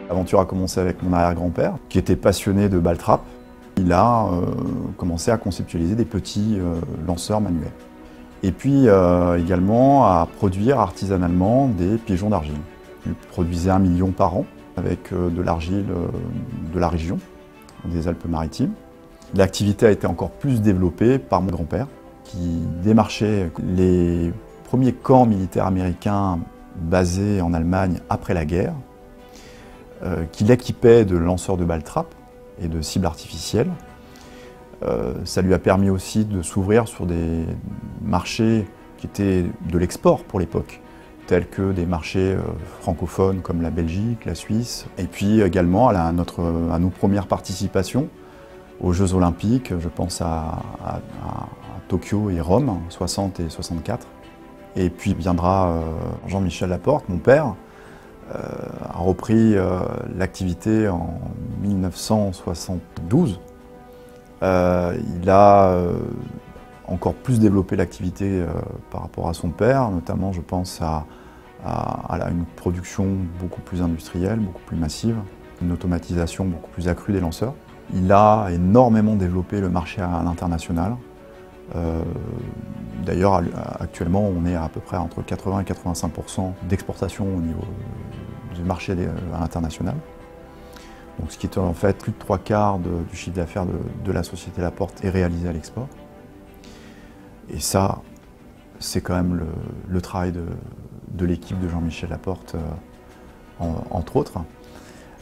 L'aventure a commencé avec mon arrière-grand-père, qui était passionné de balle trap. Il a commencé à conceptualiser des petits lanceurs manuels. Et puis également à produire artisanalement des pigeons d'argile. Il produisait 1 million par an avec de l'argile de la région, des Alpes-Maritimes. L'activité a été encore plus développée par mon grand-père, qui démarchait les premiers camps militaires américains basés en Allemagne après la guerre, qui l'équipait de lanceurs de balles trap et de cibles artificielles. Ça lui a permis aussi de s'ouvrir sur des marchés qui étaient de l'export pour l'époque, tels que des marchés francophones comme la Belgique, la Suisse, et puis également à nos premières participations aux Jeux Olympiques, je pense à Tokyo et Rome, 60 et 64. Et puis viendra Jean-Michel Laporte, mon père, a repris l'activité en 1972. Il a encore plus développé l'activité par rapport à son père, notamment je pense à une production beaucoup plus industrielle, beaucoup plus massive, une automatisation beaucoup plus accrue des lanceurs. Il a énormément développé le marché à l'international. D'ailleurs, actuellement, on est à peu près entre 80 et 85% d'exportation au niveau du marché à l'international. Donc, ce qui est en fait plus de 3/4 du chiffre d'affaires de la société Laporte est réalisé à l'export. Et ça, c'est quand même le travail de l'équipe de Jean-Michel Laporte, entre autres.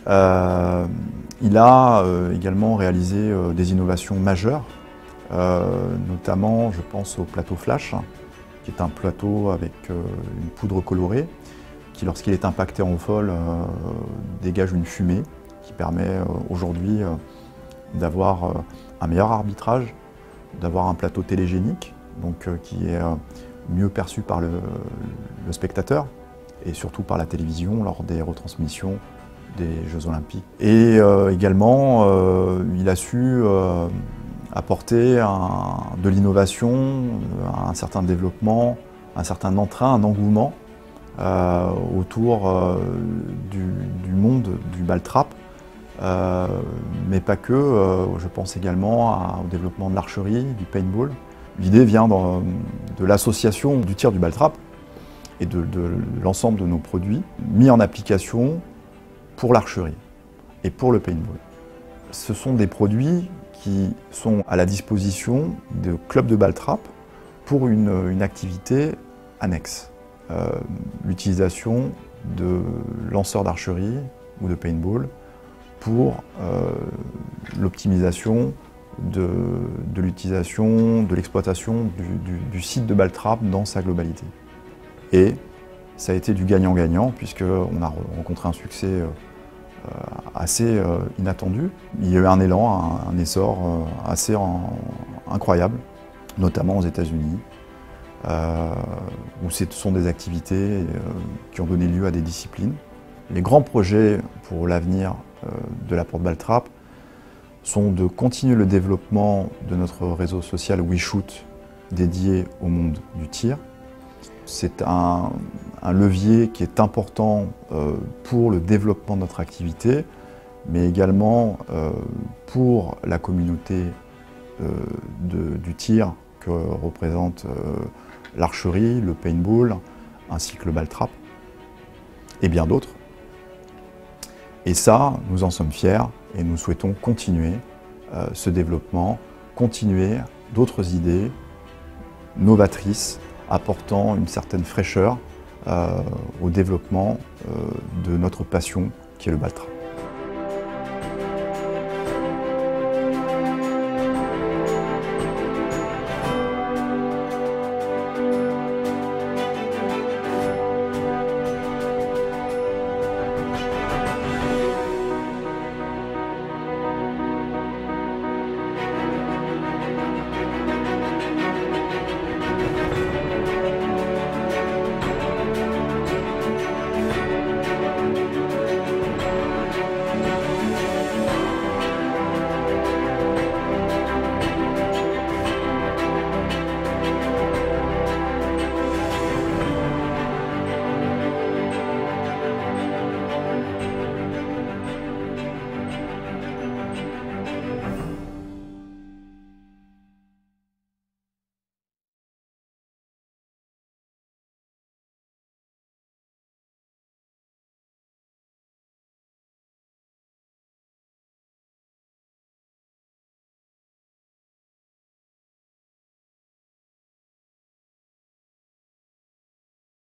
Il a également réalisé des innovations majeures, notamment je pense au plateau flash, qui est un plateau avec une poudre colorée, qui lorsqu'il est impacté en vol dégage une fumée, qui permet aujourd'hui d'avoir un meilleur arbitrage, d'avoir un plateau télégénique, donc qui est mieux perçu par le spectateur, et surtout par la télévision lors des retransmissions des Jeux Olympiques. Et également, il a su apporter de l'innovation, un certain développement, un certain entrain, un engouement autour du monde du ball trap, mais pas que. Je pense également au développement de l'archerie, du paintball. L'idée vient de l'association du tir du ball trap et de l'ensemble de nos produits mis en application pour l'archerie et pour le paintball. Ce sont des produits qui sont à la disposition de clubs de ball trap pour une activité annexe. L'utilisation de lanceurs d'archerie ou de paintball pour l'optimisation de l'utilisation, de l'exploitation du site de ball trap dans sa globalité. Et ça a été du gagnant-gagnant puisqu'on a rencontré un succès assez inattendu. Il y a eu un élan, un essor assez incroyable, notamment aux États-Unis, où ce sont des activités qui ont donné lieu à des disciplines. Les grands projets pour l'avenir de Laporte Ball Trap sont de continuer le développement de notre réseau social WeShoot dédié au monde du tir. C'est un levier qui est important pour le développement de notre activité, mais également pour la communauté du tir que représente l'archerie, le paintball, ainsi que le ball trap, et bien d'autres. Et ça, nous en sommes fiers et nous souhaitons continuer ce développement, continuer d'autres idées novatrices, apportant une certaine fraîcheur au développement de notre passion qui est le ball trap.